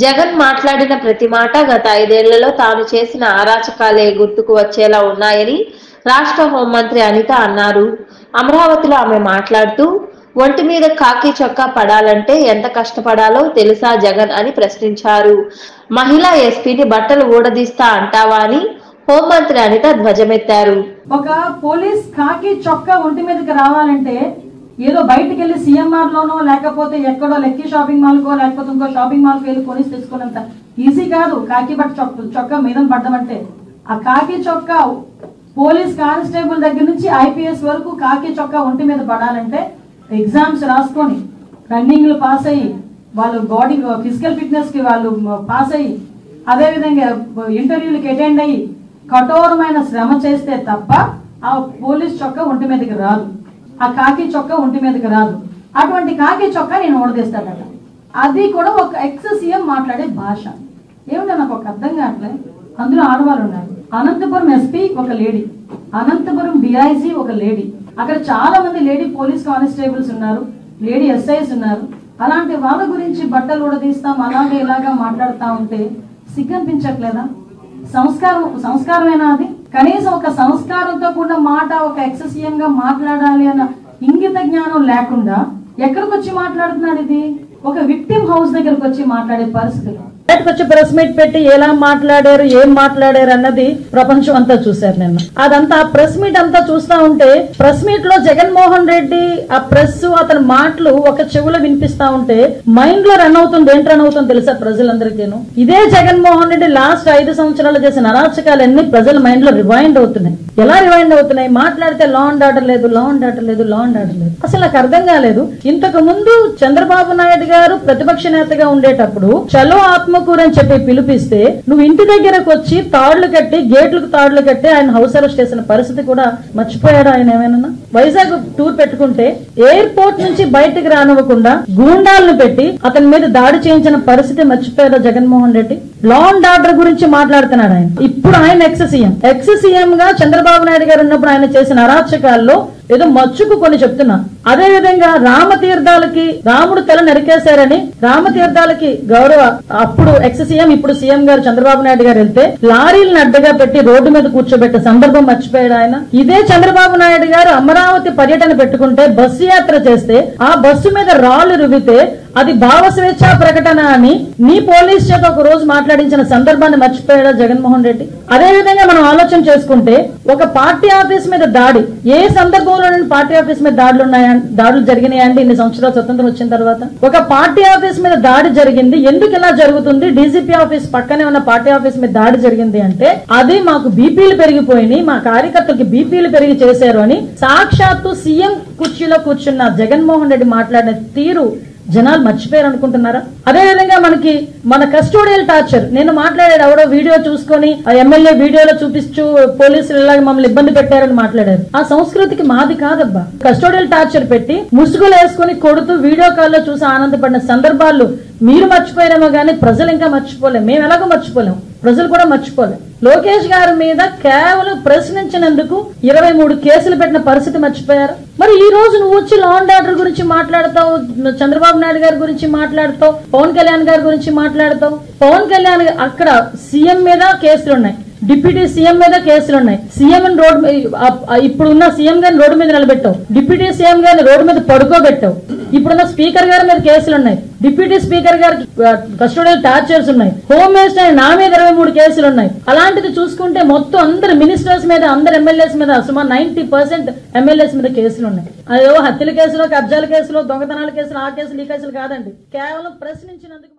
జగన్ మాట్లాడిన ప్రతి మాట గత 5 ఏళ్లలో తాను చేసిన అరాచకాలే గుర్తుకు వచ్చేలా ఉన్నాయని రాష్ట్ర హోంమంత్రి అనిత అన్నారు. అమరావతిలో ఆమె మాట్లాడుతూ ఒంటి మీద కాకి చొక్కా పడాలంటే ఎంత కష్టపడాలో తెలుసా జగన్ అని ప్రశ్నించారు. మహిళా ఎస్పీని బట్టలు ఊడదీస్తా అంటావా అని హోంమంత్రి అనిత ధ్వజమెత్తారు. ఒక పోలీస్ కాకి చొక్కా ఒంటి మీదకి రావాలంటే ఏదో బయటికి వెళ్ళి సిఎంఆర్ లోనో లేకపోతే ఎక్కడో లెక్కీ షాపింగ్ మాల్ కో లేకపోతే ఇంకో షాపింగ్ మాల్ కి వెళ్ళి కొని తెచ్చుకున్నంత ఈజీ కాదు. కాకి బట్ట చొక్కా మీద పడ్డం అంటే ఆ కాకి చొక్కా పోలీస్ కానిస్టేబుల్ దగ్గర నుంచి ఐపీఎస్ వరకు కాకి చొక్కా ఒంటి మీద పడాలంటే ఎగ్జామ్స్ రాసుకొని రన్నింగ్లు పాస్ అయ్యి వాళ్ళు బాడీ ఫిజికల్ ఫిట్నెస్ కి వాళ్ళు పాస్ అయ్యి అదేవిధంగా ఇంటర్వ్యూలకి అటెండ్ అయ్యి కఠోరమైన శ్రమ చేస్తే తప్ప ఆ పోలీస్ చొక్కా ఒంటి మీదకి రాదు. ఆ కాకి చొక్కా ఒంటి మీదకి రాదు. అటువంటి కాకి చొక్కా నేను ఓడదీస్తాడట. అది కూడా ఒక ఎక్స్ సీఎం మాట్లాడే భాష ఏమిటో నాకు ఒక అర్థం కావట్లే. అందులో ఆడవాళ్ళు ఉన్నారు. అనంతపురం ఎస్పీ ఒక లేడీ, అనంతపురం డిఐజీ ఒక లేడీ, అక్కడ చాలా మంది లేడీ పోలీస్ కానిస్టేబుల్స్ ఉన్నారు, లేడీ ఎస్ఐస్ ఉన్నారు. అలాంటి వాళ్ళ గురించి బట్టలు ఊడదీస్తాం అలాగే ఇలాగా మాట్లాడుతూ ఉంటే సిగ్గనిపించట్లేదా? సంస్కారమేనా అది? కనీసం ఒక సంస్కారంతో కూడిన మాట ఒక ఎక్స్ సీఎం గా మాట్లాడాలి అన్న ఇంగిత జ్ఞానం లేకుండా ఎక్కడికి వచ్చి మాట్లాడుతున్నాడు? ఇది ఒక విక్టిమ్ హౌస్ దగ్గరకు వచ్చి మాట్లాడే పరిస్థితులు. వచ్చి ప్రెస్ మీట్ పెట్టి ఎలా మాట్లాడారు, ఏం మాట్లాడారు అన్నది ప్రపంచం అంతా చూశారు నిన్న. అదంతా ప్రెస్ మీట్ అంతా చూస్తా ఉంటే ప్రెస్ మీట్ లో జగన్మోహన్ రెడ్డి ఆ ప్రెస్ అతని మాటలు ఒక చెవులో వినిపిస్తా ఉంటే మైండ్ లో రన్ అవుతుంది. ఏంటి రన్ అవుతుంది తెలుసా ప్రజలందరికీను? ఇదే జగన్మోహన్ రెడ్డి లాస్ట్ 5 సంవత్సరాలు చేసిన అరాచకాలన్నీ ప్రజల మైండ్ లో రివైండ్ అవుతున్నాయి. ఎలా రివైండ్ అవుతున్నాయి? మాట్లాడితే లా అండ్ ఆర్డర్ లేదు, లా అండ్ ఆర్డర్ లేదు, లా అండ్ ఆర్డర్ లేదు. అసలు నాకు అర్థం కాలేదు. ఇంతకు ముందు చంద్రబాబు నాయుడు గారు ప్రతిపక్ష నేతగా ఉండేటప్పుడు చలో ఆత్మకూరు అని చెప్పి పిలిపిస్తే నువ్వు ఇంటి దగ్గరకు వచ్చి తాళ్లు కట్టి గేట్లకు తాళ్లు కట్టి ఆయన హౌస్ అరెస్ట్ చేసిన పరిస్థితి కూడా మర్చిపోయాడు ఆయన? ఏమైనా వైజాగ్ టూర్ పెట్టుకుంటే ఎయిర్పోర్ట్ నుంచి బయటకు రానివ్వకుండా గూండాలను పెట్టి అతని మీద దాడి చేయించిన పరిస్థితి మర్చిపోయాడు Jaganmohan Reddy? Law and order గురించి మాట్లాడుతున్నాడు ఆయన. ఇప్పుడు ఆయన ఎక్స్ సీఎం గా చంద్రబాబు నాయుడు గారు ఉన్నప్పుడు ఆయన చేసిన అరాచకాల్లో ఏదో మచ్చుకు కొన్ని చెప్తున్నా. అదే విధంగా రామతీర్థాలకి రాముడు తల నరికేశారని రామతీర్థాలకి గౌరవ అప్పుడు ఎక్స్ సీఎం ఇప్పుడు సీఎం గారు చంద్రబాబు నాయుడు గారు వెళ్తే లారీలను అడ్డగా పెట్టి రోడ్డు మీద కూర్చోబెట్టే సందర్భం మర్చిపోయాడు ఆయన. ఇదే చంద్రబాబు నాయుడు గారు అమరావతి పర్యటన పెట్టుకుంటే బస్సు యాత్ర చేస్తే ఆ బస్సు మీద రాళ్లు రువితే అది భావ స్వేచ్ఛా ప్రకటన అని నీ పోలీస్ చేత ఒక రోజు మాట్లాడించిన సందర్భాన్ని మర్చిపోయాడా జగన్మోహన్ రెడ్డి? అదే విధంగా మనం ఆలోచన చేసుకుంటే ఒక పార్టీ ఆఫీస్ మీద దాడి ఏ సందర్భంలో పార్టీ ఆఫీస్ మీద దాడులు జరిగినాయండి? ఇన్ని సంవత్సరాలు స్వతంత్రం వచ్చిన తర్వాత ఒక పార్టీ ఆఫీస్ మీద దాడి జరిగింది. ఎందుకు ఇలా జరుగుతుంది? డీజీపీ ఆఫీస్ పక్కనే ఉన్న పార్టీ ఆఫీస్ మీద దాడి జరిగింది అంటే అది మాకు బీపీలు పెరిగిపోయినాయి, మా కార్యకర్తలకి బీపీలు పెరిగి చేశారు అని సాక్షాత్తు సీఎం కుర్చీలో కూర్చున్న జగన్మోహన్ రెడ్డి మాట్లాడిన తీరు జనాలు మర్చిపోయారు అనుకుంటున్నారా? అదే విధంగా మన కస్టోడియల్ టార్చర్ నేను మాట్లాడాడు ఎవడో వీడియో చూసుకొని ఆ ఎమ్మెల్యే వీడియోలో చూపిస్తూ పోలీసులు ఇలాగ మమ్మల్ని ఇబ్బంది పెట్టారని మాట్లాడారు. ఆ సంస్కృతికి మాది కాదబ్బా. కస్టోడియల్ టార్చర్ పెట్టి ముసుగులు వేసుకుని కొడుతూ వీడియో కాల్లో చూసి ఆనందపడిన సందర్భాలు మీరు మర్చిపోయారేమో గానీ ప్రజలు ఇంకా మర్చిపోలేం. మేము ఎలాగో మర్చిపోలేం, ప్రజలు కూడా మర్చిపోలేం. లోకేష్ గారి మీద కేవలం ప్రశ్నించినందుకు 23 కేసులు పెట్టిన పరిస్థితి మర్చిపోయారు. మరి ఈ రోజు నువ్వు వచ్చి లా అండ్ ఆర్డర్ గురించి మాట్లాడతావు, చంద్రబాబు నాయుడు గారి గురించి మాట్లాడతావు, పవన్ కళ్యాణ్ గారి గురించి మాట్లాడతావు. పవన్ కళ్యాణ్ అక్కడ సీఎం మీద కేసులున్నాయి, డిప్యూటీ సీఎం మీద కేసులున్నాయి. సీఎం ఇప్పుడున్న సీఎం గారిని రోడ్డు మీద నిలబెట్టావు, డిప్యూటీ సీఎం గారిని రోడ్డు మీద పడుకోబెట్టావు. ఇప్పుడున్న స్పీకర్ గారి మీద కేసులు ఉన్నాయి, డిప్యూటీ స్పీకర్ గారికి కస్టోడియల్ టార్చర్స్ ఉన్నాయి, హోమ్ మినిస్టర్ నా మీద 23 కేసులు ఉన్నాయి. అలాంటిది చూసుకుంటే మొత్తం అందరు మినిస్టర్స్ మీద అందరు ఎమ్మెల్యేస్ మీద సుమారు 90% ఎమ్మెల్యేస్ మీద కేసులు ఉన్నాయి. అదో హత్యల కేసులో, కబ్జాల కేసులో, దొంగతనాల కేసులు, ఆ కేసులు ఈ కేసులు కాదండి, కేవలం ప్రశ్నించినందుకు